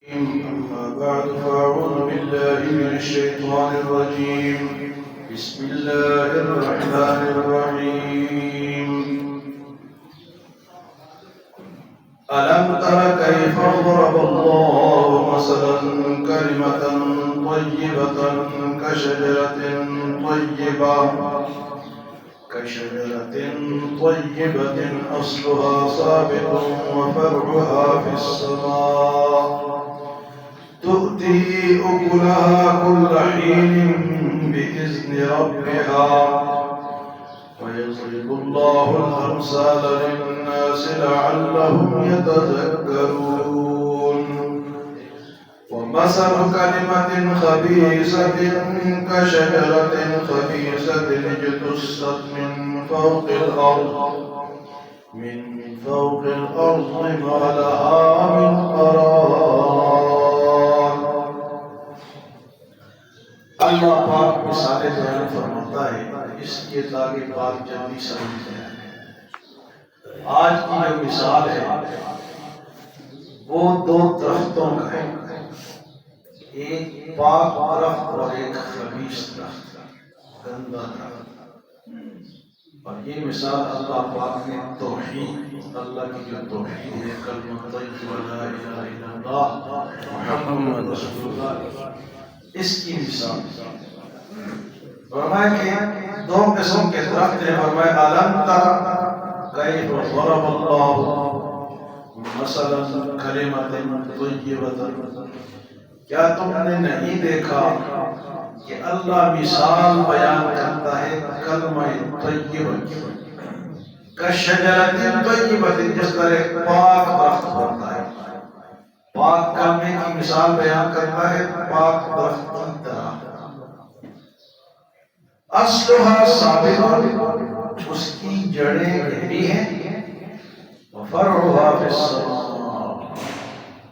أما بعد فأعوذ بالله من الشيطان الرجيم. بسم الله الرحمن الرحيم. ألم تر كيف ضرب الله مثلا كلمة طيبة كشجرة طيبة أصلها ثابت وفرعها في السماء تؤتي أكلها كل حين بإذن ربها ويضرب الله الأمثال للناس لعلهم يتذكرون. ومثل كلمة خبيثة كشجرة خبيثة اجتثت من فوق الأرض ما لها من قرار. اللہ پاک مثالیں بیان فرماتا ہے اس کے تاکہ بات جلدی سمجھ جائے. آج کی جو مثال ہے وہ دو درختوں کا ہے، ایک پاک درخت اور ایک خبیث درخت، گندا درخت. اور یہ مثال اللہ پاک نے توحید، اللہ کی جو توحید ہے، کلمہ طیبہ لا الہ الا اللہ محمد رسول اللہ، اس کی مثال فرمایا کہ دو قسم کے درخت ہیں. فرمایا أَلَمْ تَرَ كَيْفَ ضَرَبَ اللَّهُ مَثَلًا كَلِمَةً طَيِّبَةً. کیا تم نے نہیں دیکھا کہ اللہ مثال بیان کرتا ہے کلمہ طیبہ کشجرۃ طیبہ، جس طرح ایک پاک درخت ہوتا ہے، پاک کلمے کی مثال بیان کرتا ہے پاک درخت کی طرح. اصلها ثابت، اس کی جڑیں گہری ہیں، وفرعها فی السماء،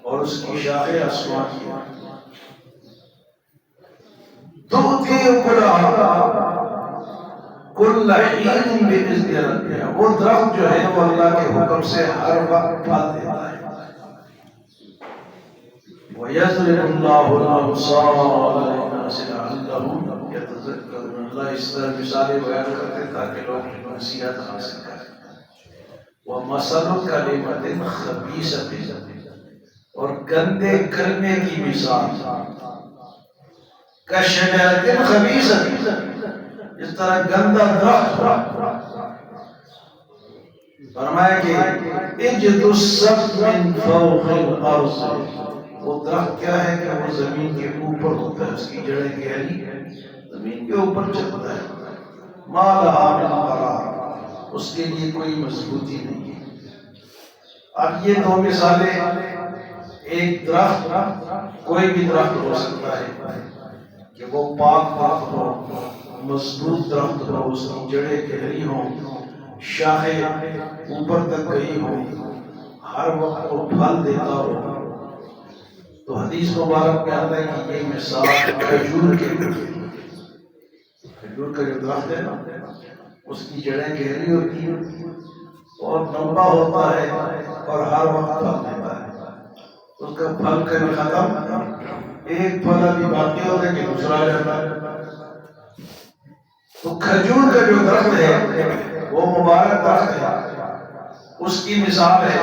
اور اس کی شاخیں آسمان کی ہیں. تؤتی اکلها کل حین بإذن ربها، وہ درخت جو ہے وہ اللہ کے حکم سے ہر وقت پھل دیتا ہے. وَيَضْرِبُ اللَّهُ الْأَمْثَالَ لِلنَّاسِ لَعَلَّهُمْ يَتَذَكَّرُونَ. اللہ اس طرح مثالیں بیان کرتے تاکہ لوگ نصیحت حاصل کریں. وَمَثَلُ كَلِمَةٍ خَبِيثَةٍ، اور گندے کلمے کی مثال کشجرۃ خبیثۃ، اس طرح گندا درخت. فرمایا کہ اجتثت من فوق الارض، وہ درخت کیا ہے کہ وہ زمین کے اوپر ہوتا ہے، اس کی جڑیں گہری زمین کے اوپر چلتا ہے. ما لها من قرار، اس کے لیے کوئی مضبوطی نہیں ہے. اب یہ دو مثالیں، ایک درخت کوئی بھی درخت ہو سکتا ہے کہ وہ پاک درخت ہو، مضبوط درخت ہو، اس کی جڑیں گہری ہوں، شاخیں اوپر تک گئی ہوں، ہر وقت وہ پھل دیتا ہو. تو حدیث مبارک میں آتا ہے کہ یہ مثال کھجور کے، کھجور کا جو درخت ہے نا، اس کی جڑیں گہری ہوتی ہیں اور لمبا ہوتا ہے اور ہر وقت پھل دیتا ہے. اس کا پھل کبھی ختم، ایک پھل ابھی باقی ہوتا ہے کہ دوسرا جاتا ہے. تو کھجور کا جو درخت ہے وہ مبارک درخت ہے، اس کی مثال ہے.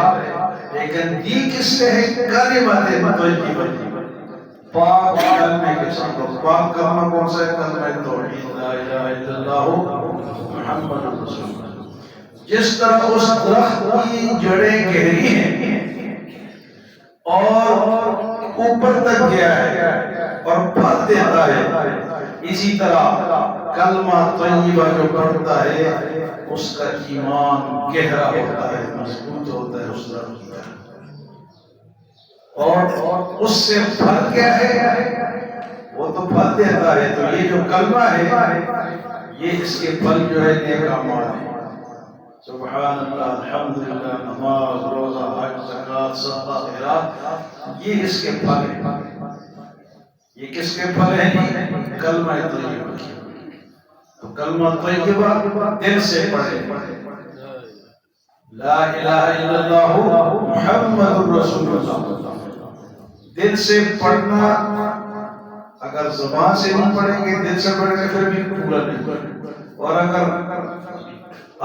لیکن دی کس سے ہے؟ کلمہ طیبہ، پاک کلمے کے ساتھ. پاک کلمہ کون سا ہے؟ کلمہ توحید لا الہ الا اللہ محمد رسول اللہ. جس طرح اس درخت کی جڑیں گہری ہیں اور اوپر تک گیا ہے اور پھل دیتا ہے، اسی طرح کلمہ طیبہ جو پڑھتا ہے اس کا ایمان گہرا ہوتا ہے، مضبوط ہوتا ہے اس درخت کی طرح. اور اس سے پھل کیا ہے؟ وہ تو پھل دیتا ہے. تو یہ جو کلمہ ہے یہ اس کے پھل جو ہے نیک اعمال ہے. سبحان اللہ، الحمدللہ، نماز، روزہ، حج، زکوٰۃ، صدقہ، خیرات، یہ اس کے پھل ہیں. یہ کس کے پھل ہیں؟ کلمہ طیبہ کے. تو کلمہ طیبہ دل سے پڑھے، لا الہ الا اللہ محمد رسول اللہ. دل سے پڑھنا اگر زبان سے نہیں پڑھیں گے دل سے پڑھیں گے پھر بھی پورا نہیں، اور اگر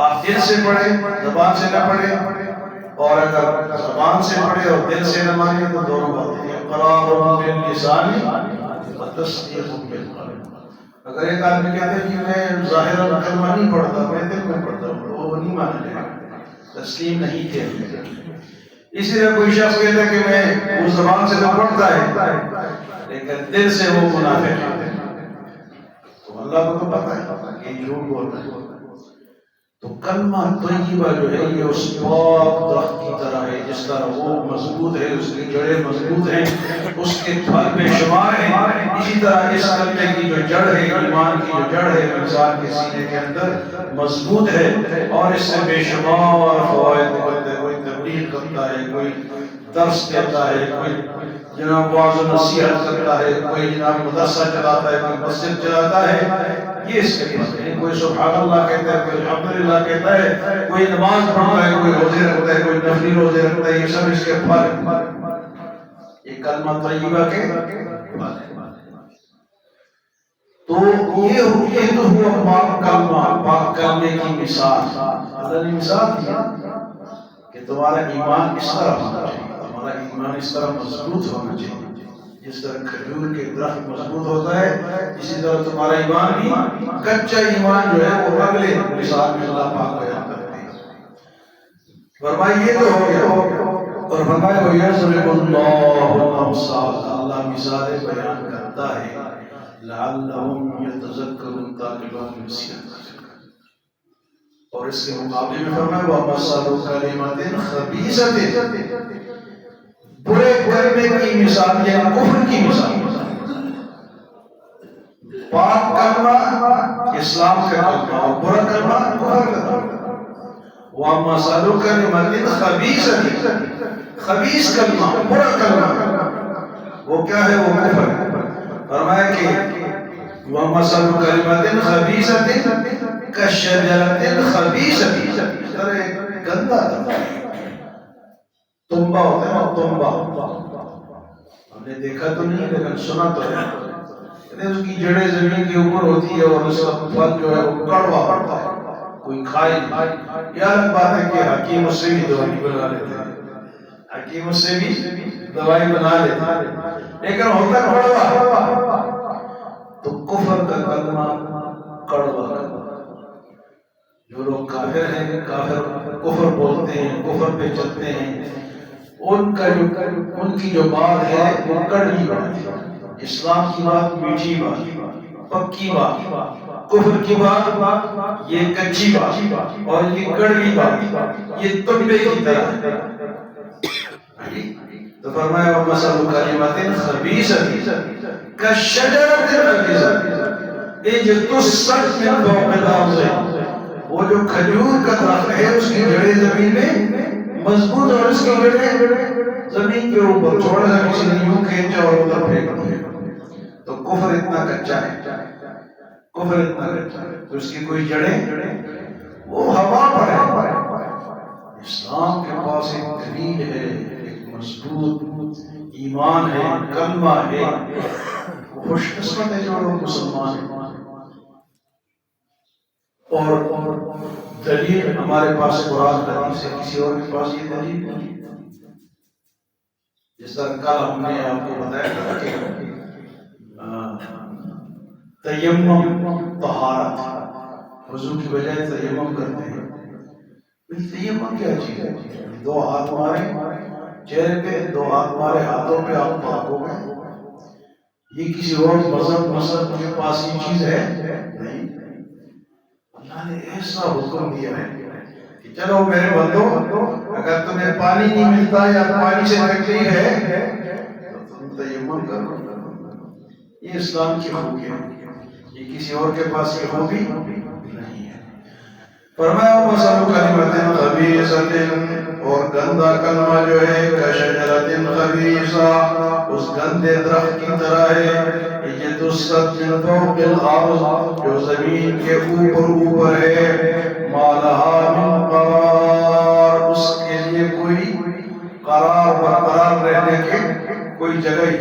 آپ دل سے پڑھیں زبان سے نہ پڑھیں، اور اگر زبان سے پڑھے اور دل سے نہ مانے تو دونوں باتیں اقرار باللسان و تصدیق بالقلب۔ اگر ایک آدمی کہتا ہے کہ میں ظاہر کلمہ نہیں پڑھتا میں دل میں پڑھتا ہوں تو وہ نہیں مانا جائے گا، تسلیم نہیں کیا جائے گا۔ اسی طرح کوئی شخص کہتا ہے کہ میں وہ زبان سے تو پڑھتا ہے لیکن دل سے وہ منافق ہے، تو اللہ کو تو پتہ ہے کہ یہ جھوٹ بول رہا ہے۔ تو کلمہ طیبہ جو ہے یہ اس پاک درخت کی طرح ہے، جس طرح وہ مضبوط ہے اس کی جڑیں مضبوط ہیں اس کے پھل بے شمار ہیں، اسی طرح اس کلمے کی جو جڑ ہے ایمان کی جو جڑ ہے انسان کے سینے کے اندر مضبوط ہے، اور اس سے بے شمار فوائد نکلتے ہیں۔ کوئی تبلیغ کرتا ہے، کوئی درس دیتا ہے، کوئی جناب واعظ و نصیحت کرتا ہے، کوئی جناب مدرسہ چلاتا ہے، کوئی مسجد چلاتا ہے، یہ اس کے پاس ہے۔ کوئی سبحان اللہ کہتا ہے، کوئی الحمدللہ کہتا ہے، کوئی نماز پڑھتا ہے، کوئی روزے رکھتا ہے، کوئی نفلی روزے رکھتا ہے، یہ سب اس کے پھل ہیں، یہ کلمہ طیبہ کے پھل ہیں۔ تو یہ تو ہوا پاک کلمہ، پاک کلمے کی مثال۔ اللہ نے مثال دی کہ تمہارا ایمان اس طرح ہونا چاہیے، تمہارا ایمان اس طرح مضبوط ہونا چاہیے، جس طرح کھجور کے درخت مضبوط ہوتا ہے اسی طرح تمہارا ایمان بھی، کچا ایمان جو ہے وہ اگلے مثال میں اللہ پاک بیان کرتے ہیں۔ فرمایا یہ تو ہو گیا، اور فرمایا وَيَضْرِبُ اللَّهُ الْأَمْثَالَ، اللہ مثالیں بیان کرتا ہے لَعَلَّهُمْ يَتَذَكَّرُونَ تاکہ لوگ نصیحت کر سکیں۔ اور اس کے مقابلے میں فرمایا وَمَثَلُ كَلِمَةٍ خَبِيثَةٍ، برے کلمے کی مثال یعنی کفر کی مثال۔ پاک کلمہ اسلام کا کلمہ اور برا کلمہ کفر کا کلمہ۔ وَمَثَلُ كَلِمَةٍ خَبِيثَةٍ، خبیث کلمہ برا کلمہ وہ کیا ہے؟ وہ کفر ہے۔ فرمایا کہ وَمَثَلُ كَلِمَةٍ خَبِيثَةٍ كَشَجَرَةٍ خَبِيثَةٍ، طرح گندا تنبا ہوتا ہے نا، تنبا ہم نے دیکھا تو نہیں لیکن سنا تو ہے، اس کی جڑیں زمین کے اوپر ہوتی ہے اور اس کا پھل جو ہے وہ کڑوا پڑتا ہے، کوئی کھائے نہیں۔ یہ الگ بات ہے کہ حکیم اس سے بھی دوائی بنا لیتے ہیں، حکیم اس سے بھی دوائی بنا لیتے ہیں، لیکن ہوتا کڑوا۔ تو کفر کا کلمہ کڑوا کلمہ، جو لوگ کافر ہیں، کافر کفر بولتے ہیں، کفر پہ چلتے ہیں، ان کی جو بات ہے وہ کڑوی بات ہے۔ اسلام کی بات میٹھی بات، پکی بات، کفر کی بات یہ کچی بات، اور یہ کڑوی بات، یہ تنبے کی طرح ہے۔ تو فرمایا وَمَثَلُ كَلِمَةٍ خَبِيثَةٍ كَشَجَرَةٍ خَبِيثَةٍ اجْتُثَّتْ مِنْ فَوْقِ الْأَرْضِ، وہ جو کھجور کا درخت ہے اس کی جڑیں زمین میں مضبوط، اور اس کی جڑیں زمین کے اوپر، چھوڑا سا کسی نے یوں کھینچا اور ادھر پھینک دیا۔ تو کفر اتنا کچا ہے، کفر اتنا کچا ہے تو اس کی کوئی جڑیں وہ ہوا پر ہے۔ اسلام کے پاس ایک دلیل ہے، ایک مضبوط ایمان ہے، کلمہ ہے، خوش قسمت ہے جو لوگ مسلمان ہیں۔ اور دلیل ہمارے پاس قرآن حدیث سے، کسی اور کے پاس یہ دلیل نہیں۔ جس طرح کل ہم نے آپ کو بتایا تھا کہ تیمم طہارت، وضو کی بجائے تیمم کرتے ہیں۔ تیمم کیا چیز ہے؟ دو ہاتھ مارے چہرے پہ، دو ہاتھ مارے ہاتھوں پہ، آپ پاک ہو گئے۔ یہ کسی اور مذہب کے پاس یہ چیز ہے نہیں۔ اللہ نے ایسا حکم دیا ہے کہ چلو میرے بندو، اگر تمہیں پانی نہیں ملتا یا پانی سے تکلیف ہے تو تم تیمم کرو۔ یہ اسلام کی خوبی ہے، یہ کسی اور کے پاس یہ خوبی نہیں ہے۔ فرمایا وَمَثَلُ كَلِمَةٍ خَبِيثَةٍ، اور گندا کلمہ جو ہے كَشَجَرَةٍ خَبِيثَةٍ، اس گندے درخت کی طرح ہے، اجْتُثَّتْ مِنْ فَوْقِ الْأَرْضِ، جو زمین کے اوپر ہے، مَا لَهَا مِنْ قَرَارٍ، اس کے لیے کوئی قرار برقرار رہنے کے کوئی جگہ ہی۔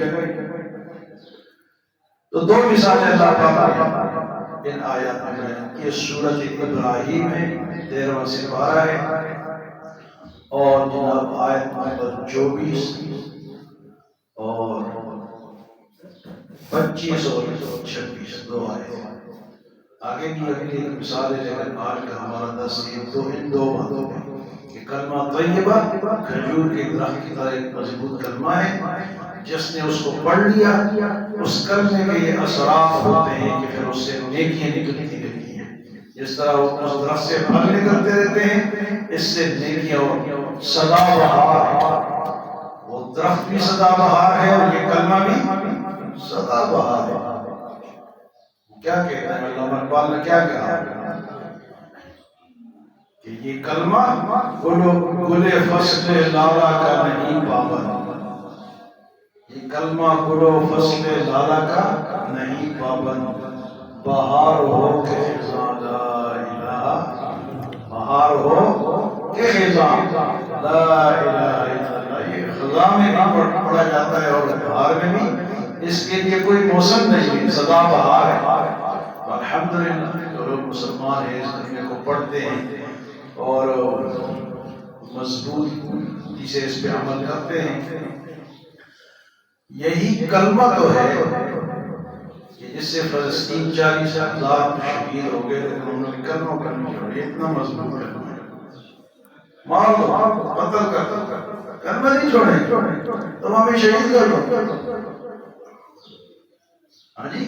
تو دو مثالیں اللہ پاک نے ان آیات میں بیان کی۔ سورۃ ابراہیم ہے 13واں سپارہ ہے، اور جناب آیت نمبر 24 اور 25 اور 26 دو آیت۔ آگے بھی اگلی ایک مثال ہے، لیکن آج کا ہمارا درس ان دو باتوں پہ کہ کلمہ طیبہ کھجور کے درخت کی طرح ایک مضبوط کلمہ ہے، جس نے اس کو پڑھ لیا اس کلمے کے یہ اثرات ہوتے ہیں کہ پھر اس سے نیکیاں نکلتی رہتی ہیں۔ جس طرح اس درخت سے پھل نکلتے رہتے ہیں، اس سے نیکیاں اور سدا بہار، وہ درخت بھی سدا بہار ہے اور یہ کلمہ بھی سدا بہار ہے۔ کیا کہتے ہیں علامہ اقبال نے کیا کہا کہ یہ کلمہ گل فصل لالا کا نہیں پابند، یہ کلمہ گل فصل لالا کا نہیں پابند، بہار ہو کہ خزاں لا الہ، بہار ہو کہ خزاں لا الہ الا اللہ۔ یہ خزاں میں بھی پڑھا جاتا ہے اور بہار میں بھی، اس کے لیے کوئی موسم نہیں ہے، سدا بہار ہے۔ الحمدللہ جو لوگ مسلمان ہیں اس کلمے کو پڑھتے ہیں اور مضبوطی سے اس پہ عمل کرتے ہیں، یہی کلمہ تو ہے کہ جس سے فلسطین 40,000 شہید ہو گئے، لیکن انہوں نے کلمہ کرنے چھوڑی، اتنا مضبوط کلمہ ہے۔ مار دو، قتل کر، کلمہ نہیں چھوڑیں، تم ہمیں شہید کر دو۔ ہاں جی،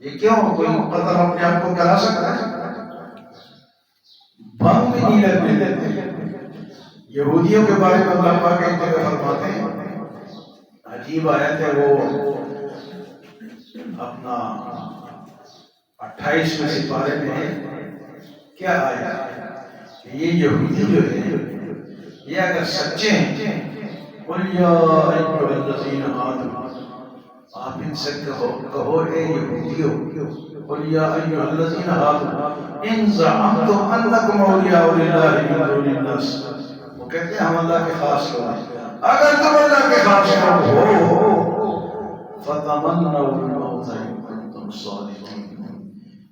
یہ کیوں؟ کوئی قتل اپنے آپ کو کرا سکتا ہے؟ بھنگ بھی نہیں لگنے دیتے۔ یہودیوں کے بارے میں اللہ پاک ایک جگہ فرماتے ہیں، عجیب آیت ہے، وہ اپنا 28ویں سپارے میں ہے۔ کیا آیا کہ یہ یہودی جو ہے یہ اگر سچے ہیں، قُلْ يَا أَيُّهَا الَّذِينَ آمَنُوا، آپ ان سے کہو اے یہودیو، قُلْ يَا أَيُّهَا الَّذِينَ آمَنُوا إِن زَعَمْتُمْ أَنَّكُمْ أَوْلِيَاءُ لِلَّهِ مِن دُونِ النَّاسِ، وہ کہتے ہیں ہم اللہ کے خاص لوگ ہیں، اگر تم اللہ کے خاص لوگ ہو فَتَمَنَّوْا الْمَوْتَ إِن كُنتُمْ صَادِقِينَ،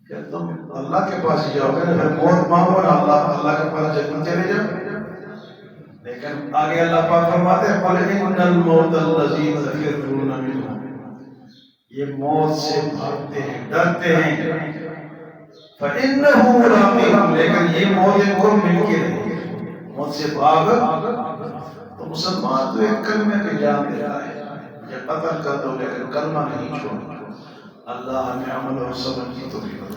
کہ تم اللہ کے پاس جاؤ گے پھر موت مانگو نا، اللہ کے پاس جنت چلے جاؤ۔ لیکن آگے اللہ پاک فرماتے ہیں قُلْ إِنَّ الْمَوْتَ الَّذِي تَفِرُّونَ مِنْهُ، یہ موت سے بھاگتے ہیں، ڈرتے ہیں، فَإِنَّهُ مُلَاقِيكُمْ، لیکن یہ موت ان کو مل کے رہے گی، موت سے بھاگ۔ تو مسلمان تو ایک کلمے پہ جان دیتا ہے، یہ قتل کر دو لیکن کلمہ نہیں چھوڑنا۔ اللہ ہمیں عمل اور صبر کی توفیق